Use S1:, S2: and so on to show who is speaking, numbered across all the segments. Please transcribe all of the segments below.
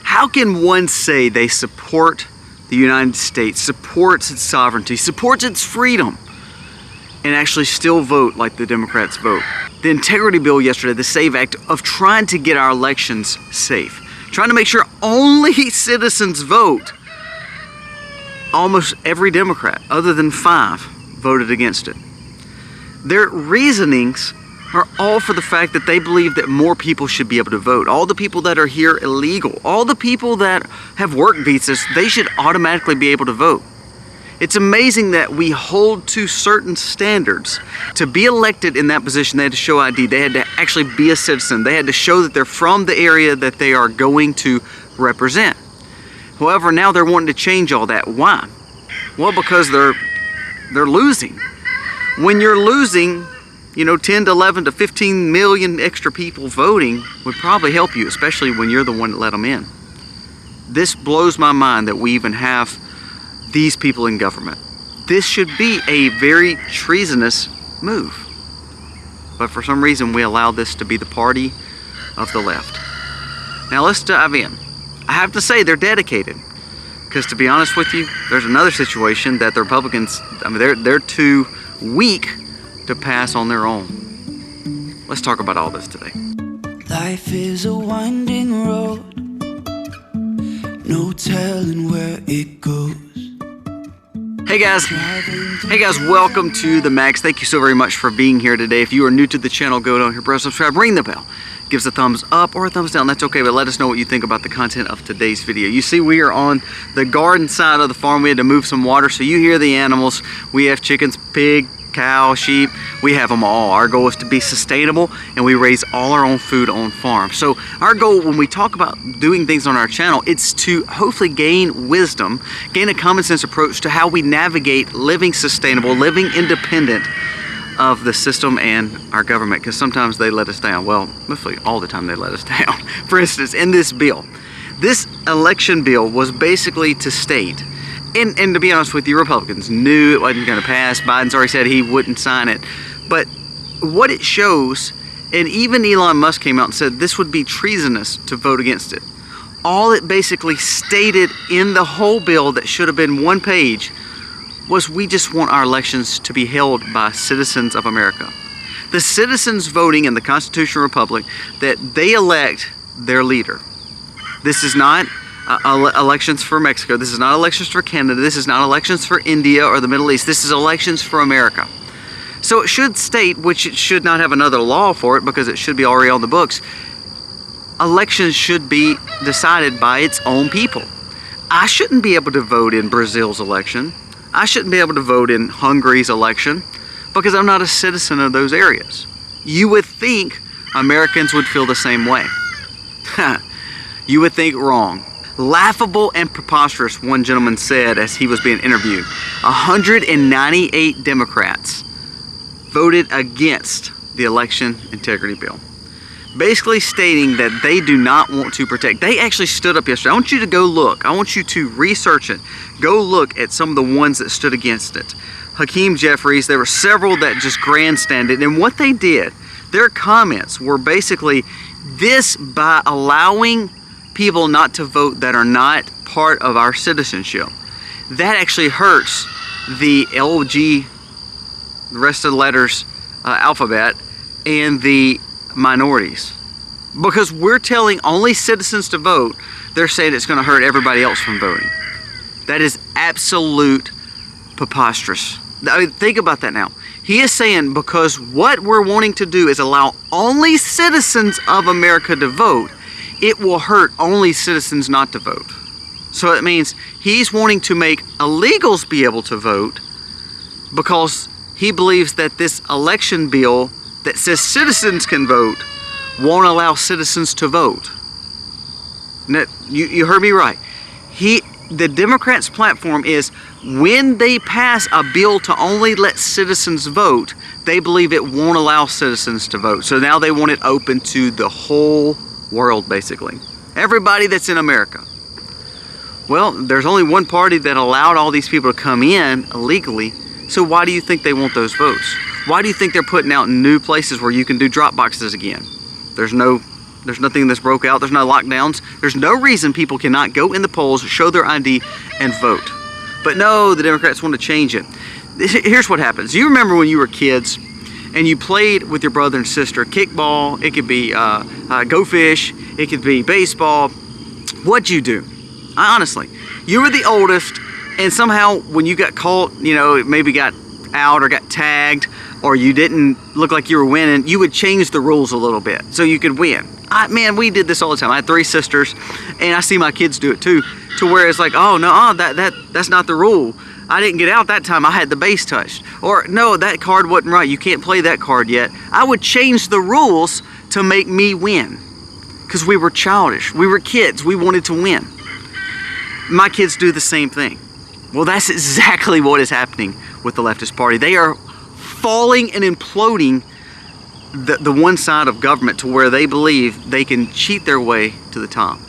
S1: How can one say they support the United States, supports its sovereignty, supports its freedom, and actually still vote like the Democrats vote? The integrity bill yesterday, the SAVE Act, of trying to get our elections safe, trying to make sure only citizens vote. Almost every Democrat, other than 5, voted against it. Their reasonings are all for the fact that they believe that more people should be able to vote. All the people that are here illegal, all the people that have work visas, they should automatically be able to vote. It's amazing that we hold to certain standards. To be elected in that position, they had to show ID. They had to actually be a citizen. They had to show that they're from the area that they are going to represent. However, now they're wanting to change all that. Why? Well, because they're losing. When you're losing, 10 to 11 to 15 million extra people voting would probably help you, especially when you're the one that let them in. This blows my mind that we even have these people in government. This should be a very treasonous move. But for some reason, we allow this to be the party of the left. Now let's dive in. I have to say they're dedicated, because to be honest with you, there's another situation that the Republicans, they're too weak to pass on their own. Let's talk about all this today.
S2: Life is a winding road, no telling where it goes.
S1: Hey guys, welcome to the Max. Thank you so very much for being here today. If you are new to the channel, go down here, press subscribe, ring the bell. Give us a thumbs up or a thumbs down, that's okay, but let us know what you think about the content of today's video. You see, we are on the garden side of the farm. We had to move some water, so you hear the animals. We have chickens, pig, cow, sheep, we have them all. Our goal is to be sustainable, and we raise all our own food on farm. So our goal when we talk about doing things on our channel, it's to hopefully gain wisdom, gain a common sense approach to how we navigate living sustainable, living independent of the system and our government, because sometimes they let us down. Well, mostly all the time they let us down. For instance, in this bill, this election bill was basically to state, and to be honest with you, Republicans knew it wasn't going to pass. Biden's already said he wouldn't sign it. But what it shows, and even Elon Musk came out and said this would be treasonous to vote against it. All it basically stated in the whole bill that should have been one page was we just want our elections to be held by citizens of America. The citizens voting in the Constitutional Republic that they elect their leader. This is not elections for Mexico. This is not elections for Canada. This is not elections for India or the Middle East. This is elections for America. So it should state, which it should not have another law for it because it should be already on the books, elections should be decided by its own people. I shouldn't be able to vote in Brazil's election. I shouldn't be able to vote in Hungary's election because I'm not a citizen of those areas. You would think Americans would feel the same way. You would think wrong. Laughable and preposterous, one gentleman said as he was being interviewed. 198 Democrats voted against the election integrity bill, basically stating that they do not want to protect. They actually stood up yesterday. I want you to go look. I want you to research it. Go look at some of the ones that stood against it. Hakeem Jeffries, there were several that just grandstanded, and what they did, their comments were basically this: by allowing people not to vote that are not part of our citizenship, that actually hurts the LG, the rest of the letters, alphabet, and the minorities. Because we're telling only citizens to vote, they're saying it's going to hurt everybody else from voting. That is absolute preposterous. I mean, think about that now. He is saying because what we're wanting to do is allow only citizens of America to vote, it will hurt only citizens not to vote. So it means he's wanting to make illegals be able to vote because he believes that this election bill that says citizens can vote won't allow citizens to vote. Now, you heard me right. The Democrats' platform is when they pass a bill to only let citizens vote, they believe it won't allow citizens to vote. So now they want it open to the whole world, basically. Everybody that's in America. Well, there's only one party that allowed all these people to come in illegally, so why do you think they want those votes? Why do you think they're putting out new places where you can do drop boxes again? There's no There's nothing that's broke out. There's no lockdowns. There's no reason people cannot go in the polls, show their ID, and vote. But no, the Democrats want to change it. Here's what happens. You remember when you were kids and you played with your brother and sister kickball, it could be go fish, it could be baseball. What'd you do? Honestly, you were the oldest, and somehow when you got caught, you know, maybe got out or got tagged, or you didn't look like you were winning, you would change the rules a little bit so you could win. Man, we did this all the time. I had 3 sisters, and I see my kids do it too, to where it's like, oh no, that's not the rule. I didn't get out that time, I had the base touched. Or no, that card wasn't right, you can't play that card yet. I would change the rules to make me win, because we were childish, we were kids, we wanted to win. My kids do the same thing. Well, that's exactly what is happening with the leftist party. They are falling and imploding the one side of government to where they believe they can cheat their way to the top.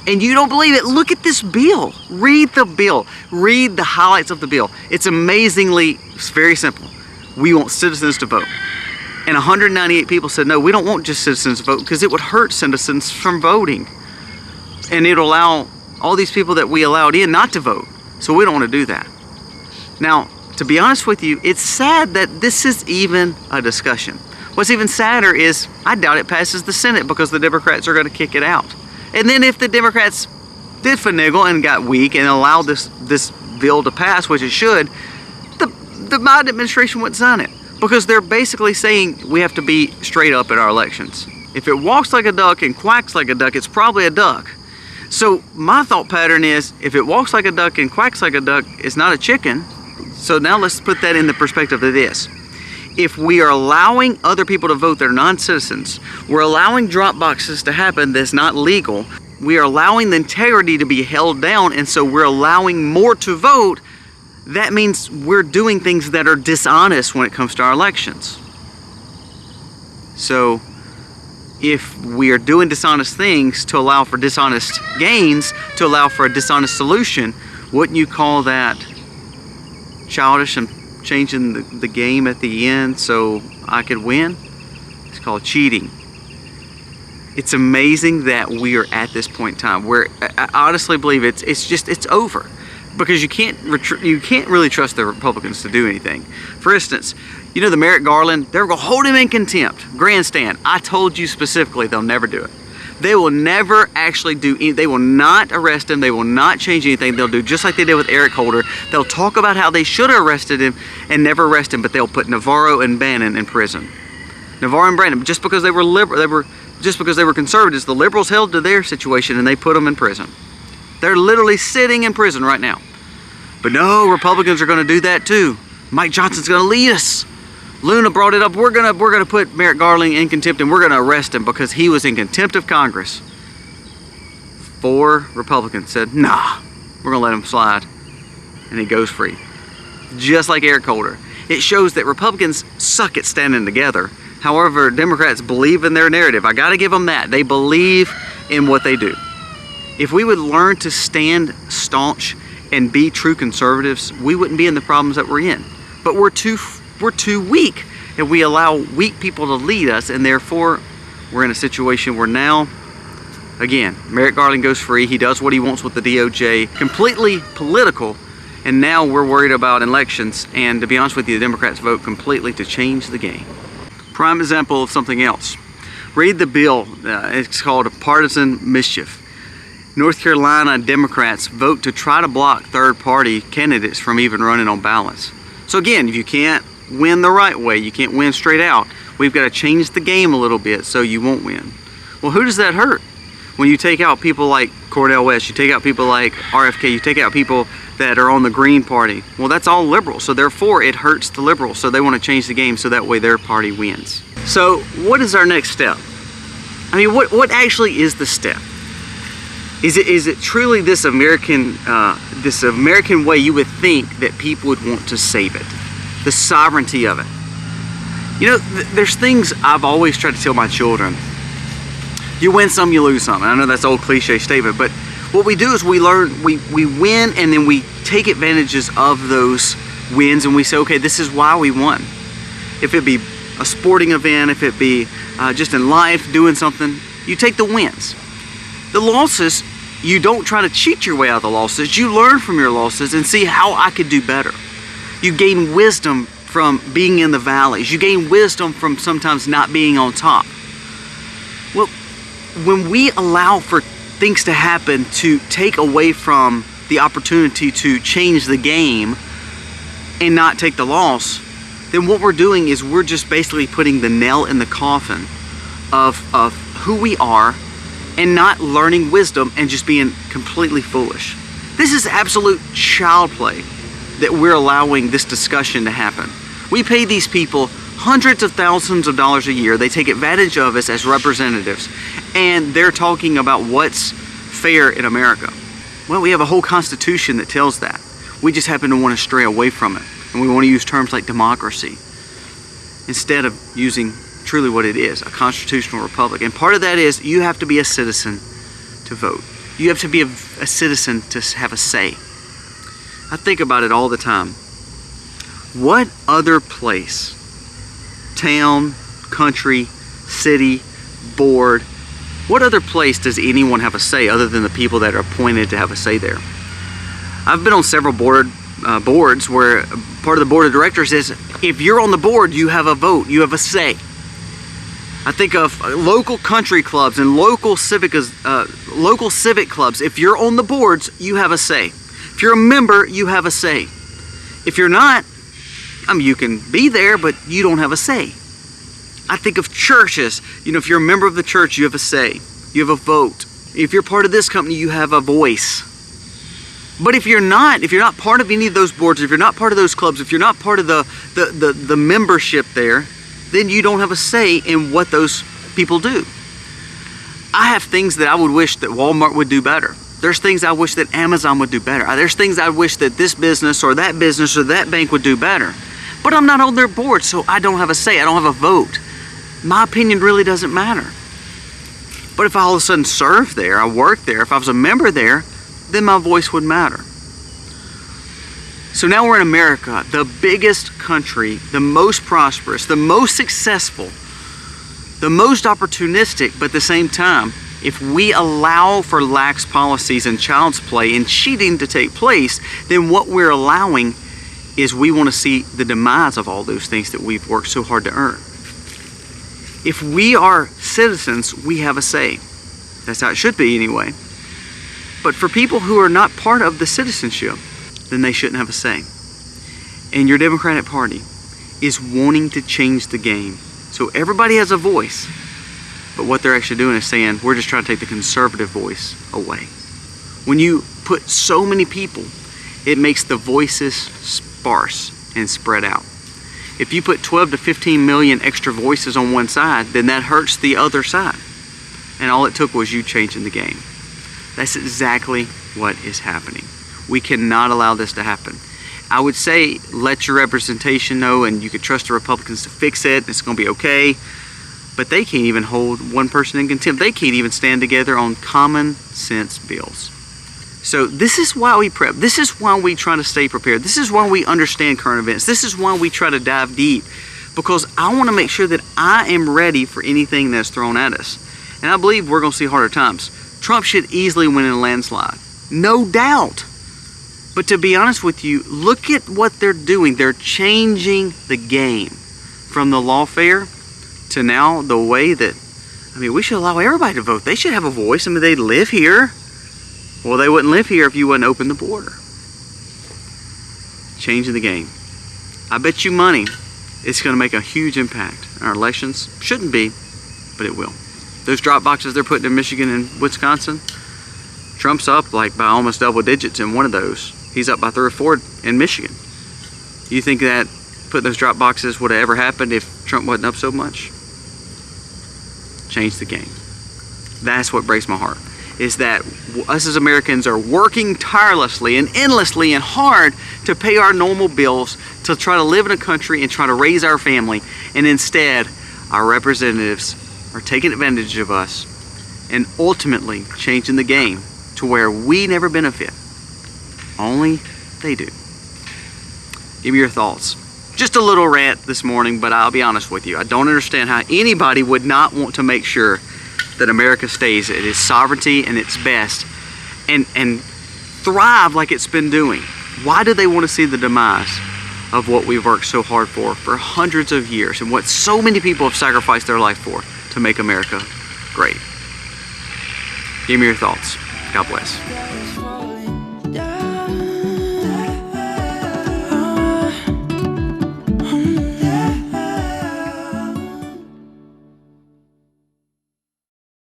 S1: And you don't believe it, look at this bill. Read the bill. Read the highlights of the bill. It's very simple. We want citizens to vote. And 198 people said, no, we don't want just citizens to vote, because it would hurt citizens from voting. And it'll allow all these people that we allowed in not to vote. So we don't want to do that. Now, to be honest with you, it's sad that this is even a discussion. What's even sadder is I doubt it passes the Senate, because the Democrats are going to kick it out. And then if the Democrats did finagle and got weak and allowed this bill to pass, which it should, the Biden administration wouldn't sign it, because they're basically saying we have to be straight up in our elections. If it walks like a duck and quacks like a duck, it's probably a duck. So my thought pattern is, if it walks like a duck and quacks like a duck, it's not a chicken. So now let's put that in the perspective of this. If we are allowing other people to vote that are non-citizens, we're allowing drop boxes to happen that's not legal, we are allowing the integrity to be held down, and so we're allowing more to vote, that means we're doing things that are dishonest when it comes to our elections. So if we are doing dishonest things to allow for dishonest gains, to allow for a dishonest solution, wouldn't you call that childish and changing the game at the end so I could win? It's called cheating. It's amazing that we are at this point in time where I honestly believe it's over, because you can't really trust the Republicans to do anything. For instance, you know, the Merrick Garland, they're going to hold him in contempt, grandstand. I told you specifically they'll never do it. They will never actually do anything. They will not arrest him. They will not change anything. They'll do just like they did with Eric Holder. They'll talk about how they should have arrested him and never arrest him, but they'll put Navarro and Bannon in prison. Navarro and Bannon, just because they were just because they were conservatives, the liberals held to their situation and they put them in prison. They're literally sitting in prison right now. But no, Republicans are going to do that too. Mike Johnson's going to lead us. Luna brought it up. We're gonna put Merrick Garland in contempt, and we're gonna arrest him because he was in contempt of Congress. 4 Republicans said, nah, we're gonna let him slide, and he goes free. Just like Eric Holder. It shows that Republicans suck at standing together. However, Democrats believe in their narrative. I gotta give them that. They believe in what they do. If we would learn to stand staunch and be true conservatives, we wouldn't be in the problems that we're in. But we're too weak, and we allow weak people to lead us, and therefore we're in a situation where now, again, Merrick Garland goes free. He does what he wants with the DOJ, completely political, and now we're worried about elections, and to be honest with you, the Democrats vote completely to change the game. Prime example of something else. Read the bill. It's called a partisan mischief. North Carolina Democrats vote to try to block third-party candidates from even running on ballots. So again, if you can't win the right way, you can't win straight out, we've got to change the game a little bit so you won't win. Well, who does that hurt? When you take out people like Cordell West, you take out people like RFK, you take out people that are on the Green Party, well, that's all liberal, so therefore it hurts the liberals, so they want to change the game so that way their party wins. So what is our next step? I mean, what actually is the step? Is it truly this American way you would think that people would want to save it? The sovereignty of it. You know, there's things I've always tried to tell my children. You win some, you lose some. And I know that's an old cliche statement, but what we do is we learn, we win, and then we take advantages of those wins, and we say, okay, this is why we won. If it be a sporting event, if it be just in life doing something, You take the wins. The losses, you don't try to cheat your way out of the losses. You learn from your losses and see how I could do better. You gain wisdom from being in the valleys. You gain wisdom from sometimes not being on top. Well, when we allow for things to happen to take away from the opportunity to change the game and not take the loss, then what we're doing is we're just basically putting the nail in the coffin of who we are and not learning wisdom and just being completely foolish. This is absolute child play that we're allowing this discussion to happen. We pay these people hundreds of thousands of dollars a year. They take advantage of us as representatives, and they're talking about what's fair in America. Well, we have a whole constitution that tells that. We just happen to want to stray away from it, and we want to use terms like democracy instead of using truly what it is, a constitutional republic. And part of that is you have to be a citizen to vote. You have to be a citizen to have a say. I think about it all the time. What other place, town, country, city, board, what other place does anyone have a say other than the people that are appointed to have a say there? I've been on several boards where part of the board of directors is, if you're on the board, you have a vote, you have a say. I think of local country clubs and local civic clubs. If you're on the boards, you have a say. If you're a member, you have a say. If you're not, I mean, you can be there, but you don't have a say. I think of churches. You know, if you're a member of the church, you have a say. You have a vote. If you're part of this company, you have a voice. But if you're not part of any of those boards, if you're not part of those clubs, if you're not part of the membership there, then you don't have a say in what those people do. I have things that I would wish that Walmart would do better. There's things I wish that Amazon would do better. There's things I wish that this business or that bank would do better. But I'm not on their board, so I don't have a say. I don't have a vote. My opinion really doesn't matter. But if I all of a sudden served there, I worked there, if I was a member there, then my voice would matter. So now we're in America, the biggest country, the most prosperous, the most successful, the most opportunistic, but at the same time, if we allow for lax policies and child's play and cheating to take place, then what we're allowing is we want to see the demise of all those things that we've worked so hard to earn. If we are citizens, we have a say. That's how it should be anyway. But for people who are not part of the citizenship, then they shouldn't have a say. And your Democratic Party is wanting to change the game. So everybody has a voice. But what they're actually doing is saying, we're just trying to take the conservative voice away. When you put so many people, it makes the voices sparse and spread out. If you put 12 to 15 million extra voices on one side, then that hurts the other side. And all it took was you changing the game. That's exactly what is happening. We cannot allow this to happen. I would say let your representation know, and you could trust the Republicans to fix it. It's going to be okay. But they can't even hold one person in contempt. They can't even stand together on common sense bills. So this is why we prep. This is why we try to stay prepared. This is why we understand current events. This is why we try to dive deep, because I want to make sure that I am ready for anything that's thrown at us. And I believe we're going to see harder times. Trump should easily win in a landslide. No doubt. But to be honest with you, look at what they're doing. They're changing the game from the lawfare to now the way that, we should allow everybody to vote. They should have a voice. they live here. Well, they wouldn't live here if you wouldn't open the border. Changing the game. I bet you money it's going to make a huge impact in our elections. Shouldn't be, but it will. Those drop boxes they're putting in Michigan and Wisconsin, Trump's up like by almost double digits in one of those. He's up by 3 or 4 in Michigan. You think that putting those drop boxes would have ever happened if Trump wasn't up so much? Change the game. That's what breaks my heart, is that us as Americans are working tirelessly and endlessly and hard to pay our normal bills, to try to live in a country and try to raise our family, and instead our representatives are taking advantage of us and ultimately changing the game to where we never benefit. Only they do. Give me your thoughts. Just a little rant this morning, but I'll be honest with you. I don't understand how anybody would not want to make sure that America stays at its sovereignty and its best and thrive like it's been doing? Why do they want to see the demise of what we've worked so hard for hundreds of years and what so many people have sacrificed their life for to make America great? Give me your thoughts. God bless.